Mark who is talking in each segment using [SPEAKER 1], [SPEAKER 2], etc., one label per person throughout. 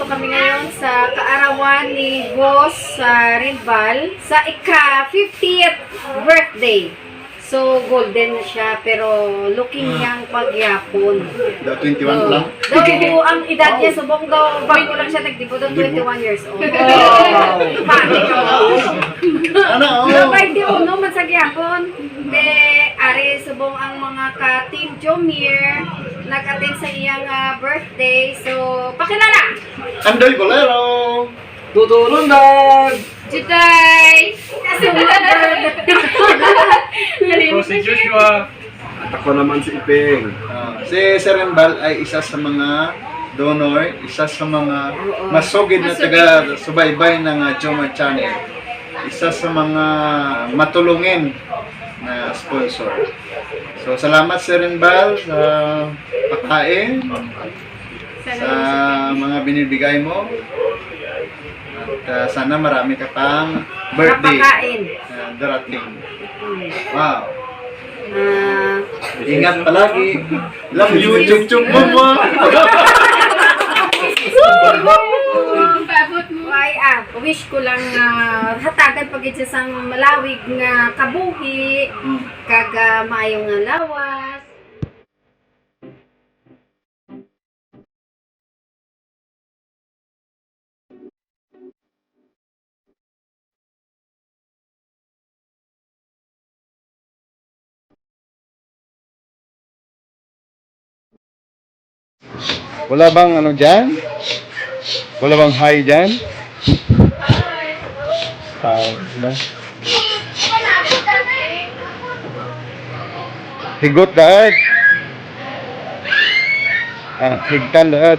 [SPEAKER 1] kami ngayon sa kaarawan ni Boss Rinval sa ika-50th birthday. So, golden na siya, pero looking young pagyapon.
[SPEAKER 2] 21 lang.
[SPEAKER 1] Daw ang edad niya, subong daw, bago lang siya nagdibo, daw 21 years old. Pati ka ba?
[SPEAKER 2] Ano?
[SPEAKER 1] Daw 21 man sa gyapon. De, ari, subong ang mga ka-team Jomir, nag-attend sa iyang birthday. So, pakilala!
[SPEAKER 2] Andoy Bolero!
[SPEAKER 3] Tutulong dag!
[SPEAKER 1] Juday!
[SPEAKER 3] Ako si Joshua. At ako naman si Ipeng.
[SPEAKER 2] Si Sir Embal ay isa sa mga donor, isa sa mga masugid na taga-subaybay ng Joma Channel. Isa sa mga matulungin na sponsor. So, salamat Sir Embal sa pagkain, sa mga binibigay mo. At sana marami ka pang birthday
[SPEAKER 1] Napakain.
[SPEAKER 2] na darating. Wow! Ingat palagi. Love you, chuk-chuk mama.
[SPEAKER 1] Ay, wish ko lang hatagan pagit sa sang malawig nga kabuhi, kag maayong nga lawas.
[SPEAKER 2] Wala bang ano dyan? Wala bang hi dyan? Wala. Higot dahil. Higtan lahat.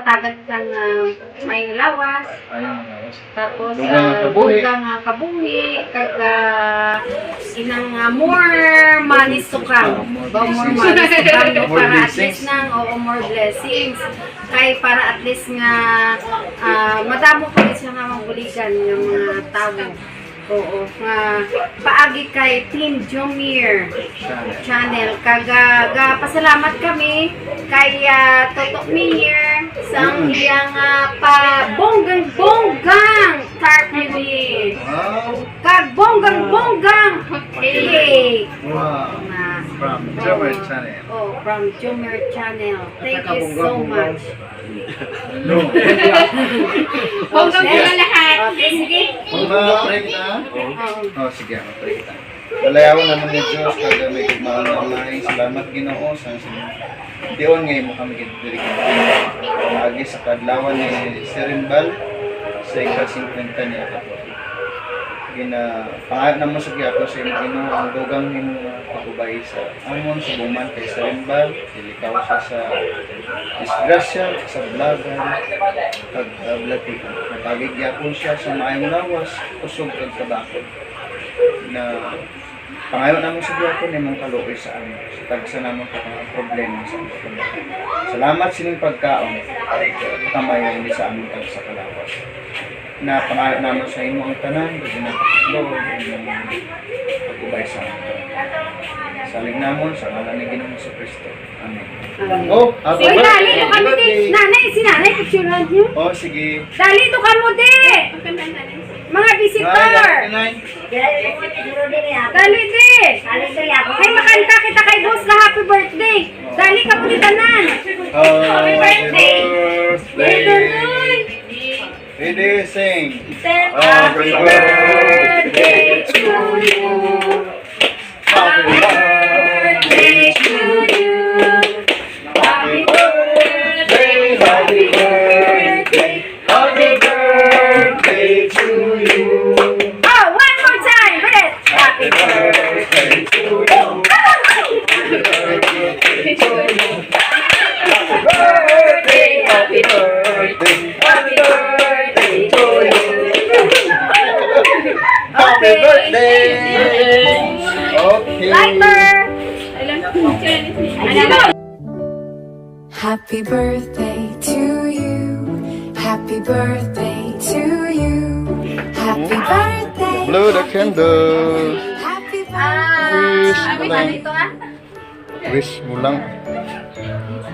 [SPEAKER 1] matagat kang may lawas.
[SPEAKER 2] Ayun nga.
[SPEAKER 1] Tapos,
[SPEAKER 2] Dugang nga kabuhi.
[SPEAKER 1] dugang nga kabuhi, kag inang more manis to come. More manis to come
[SPEAKER 2] More
[SPEAKER 1] para at
[SPEAKER 2] blessings.
[SPEAKER 1] least nang, more blessings. Kay para at least nga, madamo pa rin siya nga magbuligan ng mga tao. Oo, nga paagi kay Team Jomir Channel. Kaga pasalamat kami kay Toto Mir sa iyang pa bonggang tarpaulin.
[SPEAKER 2] Wow.
[SPEAKER 1] Kag bonggang cake.
[SPEAKER 2] Wow.
[SPEAKER 1] Na
[SPEAKER 2] From Jomar Channel.
[SPEAKER 1] Oh, from Jomir Channel. Thank you so much.
[SPEAKER 2] No.
[SPEAKER 1] Bonggang na lahat. Okay, sige.
[SPEAKER 2] Kung ma-pray kita, oh, sige, ma-pray kita. Dalayawan naman ni Diyos, kada may kagmaan na lahi. Salamat Ginoo sa diyon ngayon mo kami kitiri lagi sa kadlawan ni Serimbal sa ika-50 niya ako. Pangalan na mo sa ako sa iyong Ginoo ang dugang nimo pagubay sa amon sa buman kay Serimbal. Dilikaw siya sa disgrasya, sa blagan, pag-blatikan. Napagigya po siya sa maayong lawas, usog kag kabakod. Na pangayon naman sa Diyan ni mong kaluoy sa amin. Sa tagsa naman ka mga problema sa amin. Salamat sining pagkaon. Tamay hindi sa amin tagsa kalawas. Na pangayon naman sa imo ang tanan, kasi napakitlo, yung pag-ubay sa amin. Saling namon sa ngalan ni Ginoong Kristo. Amen. Oh, happy
[SPEAKER 1] Sige,
[SPEAKER 2] birthday!
[SPEAKER 1] dali to kami di. Nanay, si nanay, picture niyo.
[SPEAKER 2] Oh, sige.
[SPEAKER 1] Dali to kamo di. Mga visitor. Dali di. Kay makanta kita kay boss na happy birthday. Dali ka mo di tanan.
[SPEAKER 2] Happy
[SPEAKER 1] birthday.
[SPEAKER 2] Ready, sing.
[SPEAKER 1] Happy birthday to you. Happy birthday to you. Happy birthday, happy birthday, happy birthday to you. Oh, one more time, Red. Happy birthday to you. Happy birthday to you. Happy birthday, happy birthday, happy birthday to you.
[SPEAKER 2] Happy birthday! Okay.
[SPEAKER 1] Lighter.
[SPEAKER 4] Happy birthday to you. Happy birthday to you. Happy birthday.
[SPEAKER 2] Blow the candle.
[SPEAKER 4] Happy birthday.
[SPEAKER 2] Wish mo
[SPEAKER 1] Sabi
[SPEAKER 2] lang.
[SPEAKER 1] dito
[SPEAKER 2] Wish mo lang.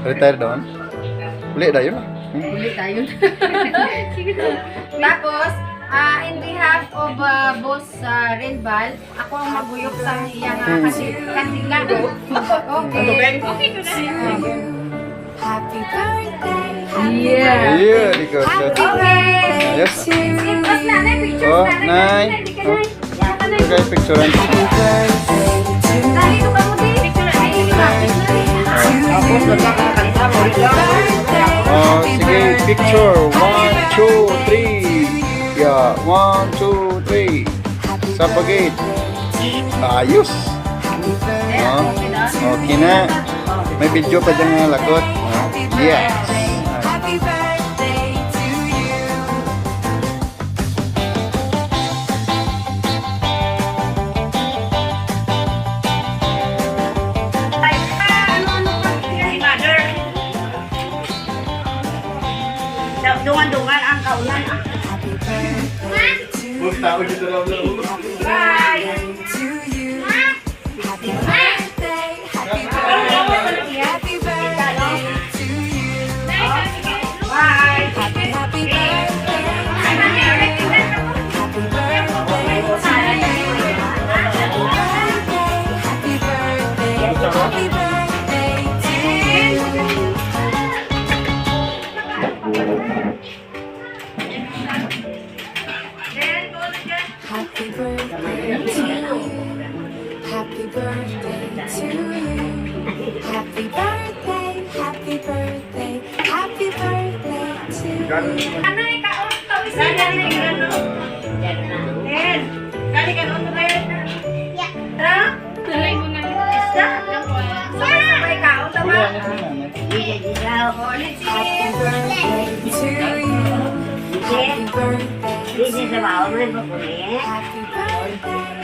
[SPEAKER 2] Retire doon. Uli na yun.
[SPEAKER 1] Uli tayo. Tapos, in behalf of Boss Renval, ako ang maguyok sa iyang kandila. Okay. Okay to na.
[SPEAKER 4] Happy birthday.
[SPEAKER 1] Yeah.
[SPEAKER 2] Yeah, di ko.
[SPEAKER 1] Okay.
[SPEAKER 2] Ayos.
[SPEAKER 1] Tapos na, pictures
[SPEAKER 2] Oh,
[SPEAKER 1] na.
[SPEAKER 2] Nay. Oh. Okay, picturean.
[SPEAKER 4] Happy birthday to you.
[SPEAKER 1] Dali ito ka mo din. Picture na.
[SPEAKER 2] Oh, sige, picture. 1, 2, 3. Yeah, 1, 2, 3. Sa pagit. Ayos. Oh, okay na. May video pa dyan nga lagot. Oh, yes.
[SPEAKER 4] Happy birthday to you.
[SPEAKER 1] Dungan-dungan ang kaulan.
[SPEAKER 4] Happy birthday to you.
[SPEAKER 1] Bye.
[SPEAKER 4] To you. Happy birthday. Happy birthday. Happy birthday to you.
[SPEAKER 1] Bye.
[SPEAKER 4] Happy happy birthday. Happy birthday to you. Happy birthday. Happy birthday. Happy birthday to you. Happy birthday to you. Happy birthday to you. Happy birthday. Happy birthday. Happy birthday to you.
[SPEAKER 1] Anay ka on to isa nanay ka no. Nen. Gali ka on to ren. Yeah. Ha? Tuloy mo na isa. Sabay ka on to ba? Oh, let's see.
[SPEAKER 4] Happy birthday
[SPEAKER 5] Hindi sa maulid mo po niya.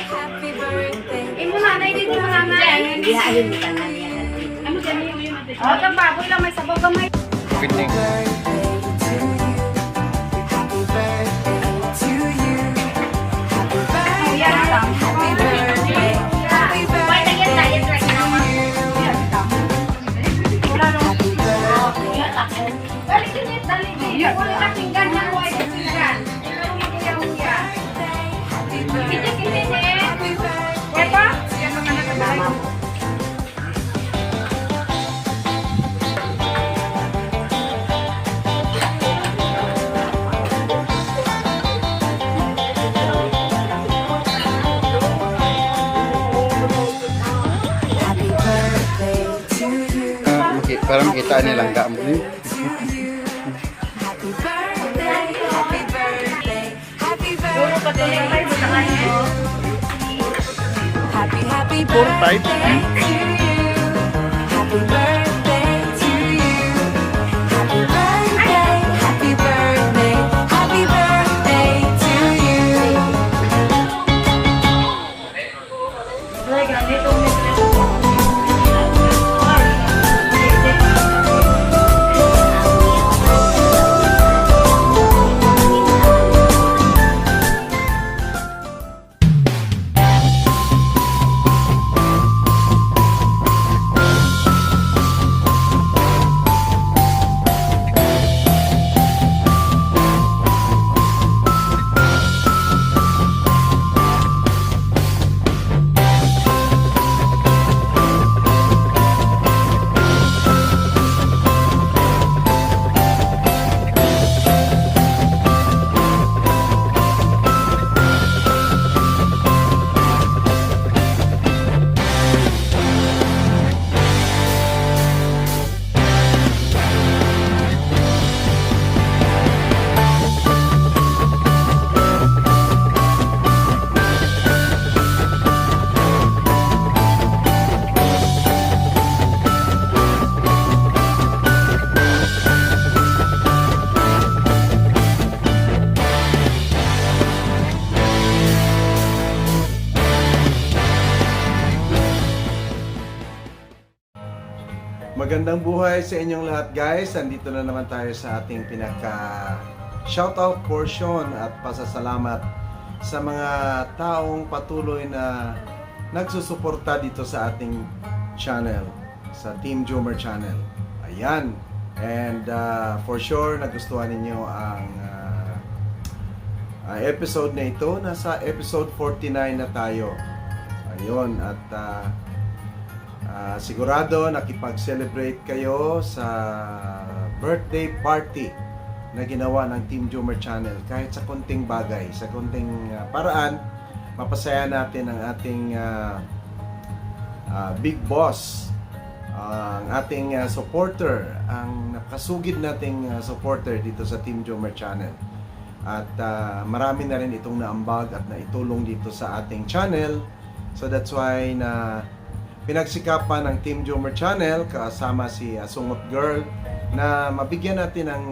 [SPEAKER 4] happy birthday.
[SPEAKER 1] Imo nanay dito mo nanay.
[SPEAKER 5] Hindi halin mo tanan niya.
[SPEAKER 1] Ano dyan yung Oh, baboy lang may sabaw gamay.
[SPEAKER 2] Piting.
[SPEAKER 1] Balik yun yung dali din. Wala kasing ganyan mo ay kasinggan. Ikaw mo kaya mo yan. Kiti-kiti. Pwede? Yan naman na kadalay.
[SPEAKER 4] Happy birthday to you.
[SPEAKER 2] Parang kita nilang mo.
[SPEAKER 4] Happy birthday, happy birthday, happy birthday. Happy, happy birthday to you. Happy birthday to you. Happy birthday, happy birthday, happy birthday to you.
[SPEAKER 3] Magandang buhay sa inyong lahat guys. Andito na naman tayo sa ating pinaka shoutout portion at pasasalamat sa mga taong patuloy na nagsusuporta dito sa ating channel, sa Team Jomer Channel. Ayan. And for sure nagustuhan ninyo ang episode na ito. Nasa episode 49 na tayo. Ayun. At sigurado nakipag-celebrate kayo sa birthday party na ginawa ng Team Jomer Channel. Kahit sa konting bagay, sa konting paraan, mapasaya natin ang ating big boss, ang ating supporter, ang nakasugid nating supporter dito sa Team Jomer Channel. At marami na rin itong naambag at naitulong dito sa ating channel. So that's why na pinagsikapan ng Team Jomer Channel kasama si Sungot Girl na mabigyan natin ng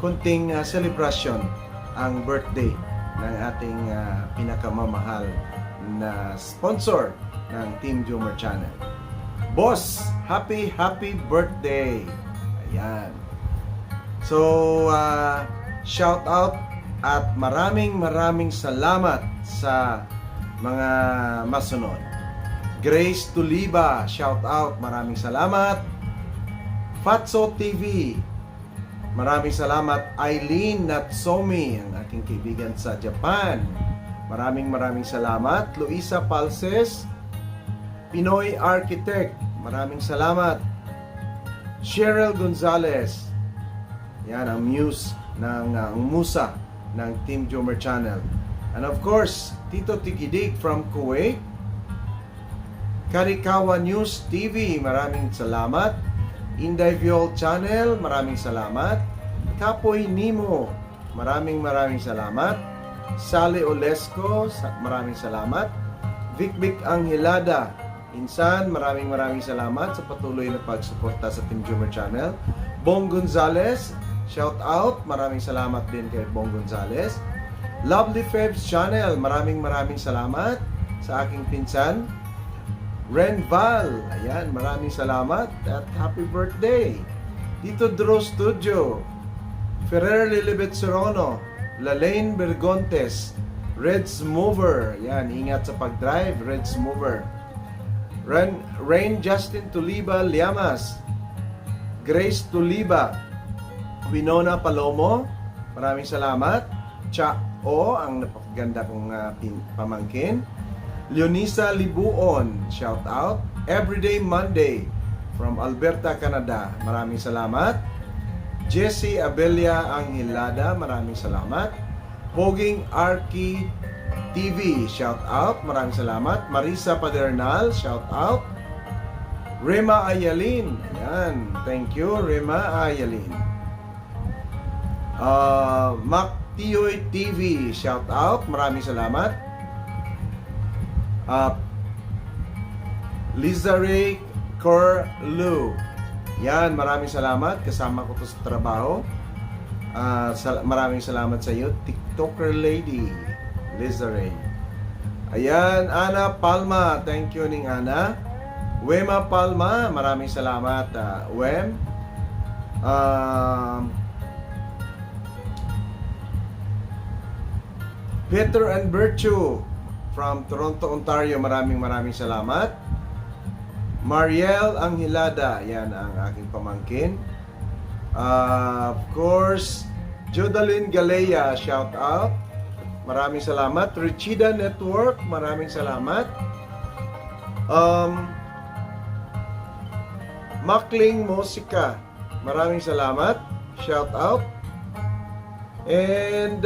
[SPEAKER 3] kunting celebration ang birthday ng ating pinakamamahal na sponsor ng Team Jomer Channel. Boss, happy birthday! Ayan. So, shout out at maraming salamat sa mga masunod. Grace Tuliba, shout out, maraming salamat. Fatso TV, maraming salamat. Eileen Natsomi, ang aking kaibigan sa Japan, maraming salamat. Luisa Palses, Pinoy Architect, maraming salamat. Cheryl Gonzalez, yan ang muse ng musa ng Team Jomer Channel. And of course, Tito Tigidig from Kuwait. Karikawa News TV, maraming salamat. Inday Viol Channel, maraming salamat. Kapoy Nimo, maraming salamat. Sally Olesco, maraming salamat. Vic Angelada, Insan, maraming salamat sa patuloy na pagsuporta sa Team Jomer Channel. Bong Gonzales, shout out. Maraming salamat din kay Bong Gonzales. Lovely Febs Channel, maraming salamat sa aking pinsan. Ren Val, ayan, maraming salamat at happy birthday. Tito Drew Studio, Ferrer Lilibet Serono, Lalaine Bergontes, Reds Mover, ayan, ingat sa pag-drive, Reds Mover. Rain Justin Tuliba Liamas, Grace Tuliba, Winona Palomo, maraming salamat. Cha O, ang napakaganda kong pamangkin. Leonisa Libuon, shout out. Everyday Monday from Alberta, Canada, maraming salamat. Jessie Abelia Anghilada, maraming salamat. Poging Arki TV, shout out, maraming salamat. Marisa Padernal, shout out. Rema Ayalin, ayan, thank you Rema Ayalin. Mac Tioy TV, shout out, maraming salamat. Liza Ray Corlu, yan, maraming salamat, kasama ko to sa trabaho. Maraming salamat sa iyo, TikToker lady Liza Ray. Ayan, Ana Palma, thank you ning Ana. Wema Palma, maraming salamat, Wem. Peter and Virtue from Toronto, Ontario, maraming salamat. Mariel Anghilada, yan ang aking pamangkin. Of course, Jodaline Galea, shout out, maraming salamat. Richida Network, maraming salamat. Makling Musika, maraming salamat, shout out. And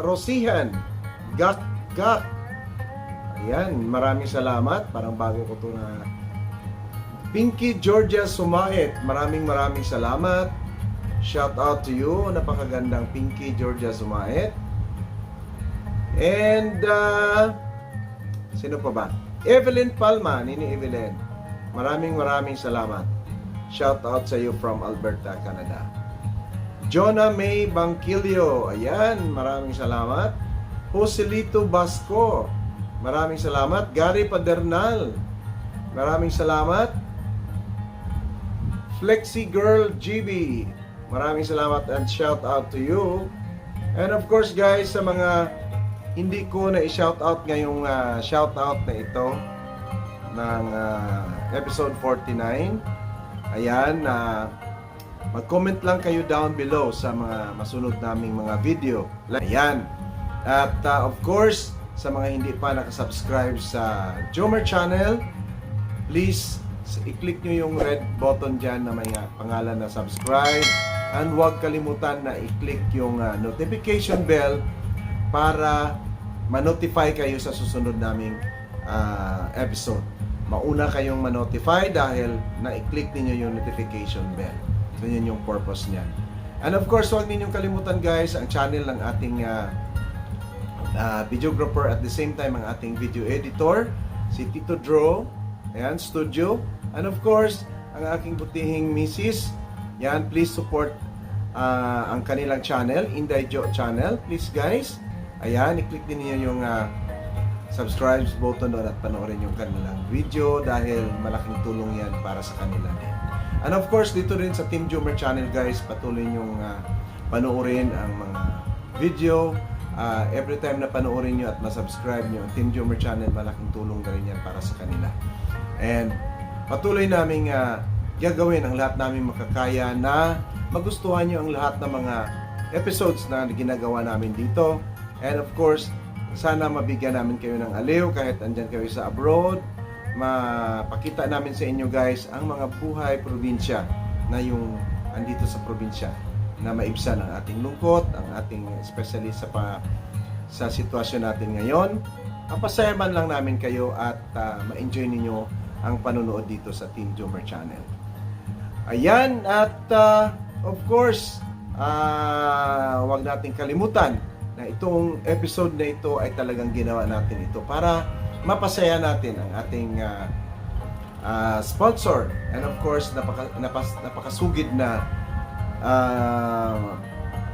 [SPEAKER 3] Rosihan Gak, ayan, maraming salamat, parang bago ko to na. Pinky Georgia Sumait, maraming salamat, shout out to you, napakagandang Pinky Georgia Sumait. And sino pa ba? Evelyn Palma, Nini Evelyn, maraming salamat, shout out sa you from Alberta, Canada. Jonah May Bangkilio, ayan, maraming salamat. Joselito Basco, maraming salamat. Gary Padernal, maraming salamat. Flexi Girl GB, maraming salamat and shout out to you. And of course guys, sa mga hindi ko na i-shout out ngayong shout out na ito ng episode 49, ayan, mag-comment lang kayo down below sa mga masunod naming mga video. Ayan. At of course, sa mga hindi pa nakasubscribe sa Jomar Channel, please i-click nyo yung red button dyan na may pangalan na subscribe. And huwag kalimutan na i-click yung notification bell para ma-notify kayo sa susunod naming episode. Mauna kayong ma-notify dahil na-i-click ninyo yung notification bell. So yun yung purpose niyan. And of course, huwag ninyong kalimutan guys, ang channel ng ating videographer at the same time ang ating video editor, si Tito Drew, ayan, studio. And of course, ang aking butihing misis, yan, please support ang kanilang channel, Inday Jo channel, please guys. Ayan, i-click din niyo yung subscribe button doon at panoorin yung kanilang video dahil malaking tulong yan para sa kanila din. And of course, dito rin sa Team Jomar Channel guys, patuloy yung panoorin ang mga video. Every time na panoorin nyo at masubscribe nyo ang Team Jomar Channel, malaking tulong na rin yan para sa kanila. And patuloy namin gagawin ang lahat namin makakaya na magustuhan nyo ang lahat ng mga episodes na ginagawa namin dito. And of course, sana mabigyan namin kayo ng aliw kahit andyan kayo sa abroad. Mapakita namin sa inyo guys ang mga buhay probinsya na yung andito sa probinsya, na maibsan ang ating lungkot, ang ating especially sa sitwasyon natin ngayon. Papasayaman lang namin kayo at ma-enjoy ninyo ang panonood dito sa Team Jomar Channel. Ayan, at of course, huwag nating kalimutan na itong episode na ito ay talagang ginawa natin ito para mapasaya natin ang ating sponsor. And of course, napakasugid na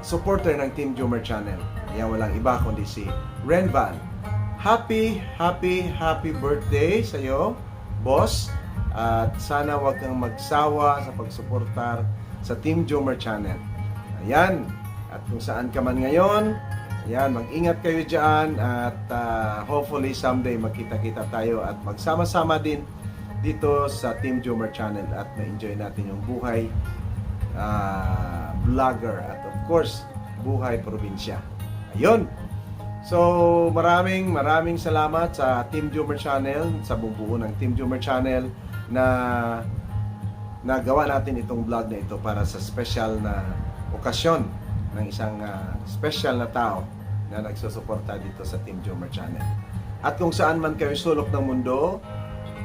[SPEAKER 3] supporter ng Team Jomar Channel. Yan, walang iba kundi si Renval. Happy birthday sa iyo, boss. At sana wag kang magsawa sa pagsuportar sa Team Jomar Channel. Ayan. At kung saan ka man ngayon, ayan, mag-ingat kayo dyan at hopefully someday magkita-kita tayo at magsama-sama din dito sa Team Jomar Channel at ma-enjoy natin yung buhay vlogger at of course, buhay probinsya. Ayun. So, maraming salamat sa Team Jomar Channel, sa bubuo ng Team Jomar Channel na nagawa natin itong vlog na ito para sa special na okasyon ng isang special na tao na nagsusuporta dito sa Team Jomar Channel. At kung saan man kayo sulok ng mundo,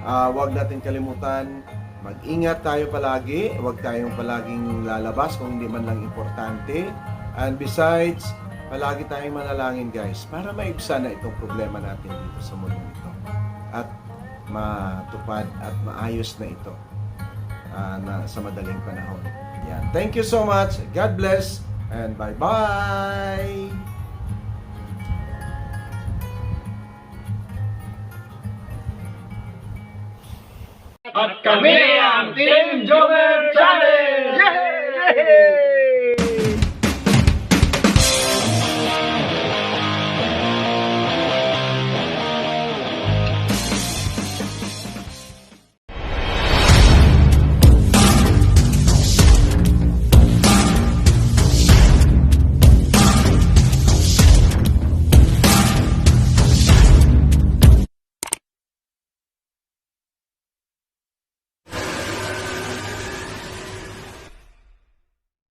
[SPEAKER 3] huwag natin kalimutan, mag-ingat tayo palagi, huwag tayong palaging lalabas kung hindi man lang importante. And besides, palagi tayong manalangin guys para maibsan na itong problema natin dito sa mundo ito. At matupad at maayos na ito na sa madaling panahon. Yan. Thank you so much. God bless and bye-bye!
[SPEAKER 2] At kami ang Team Jomar!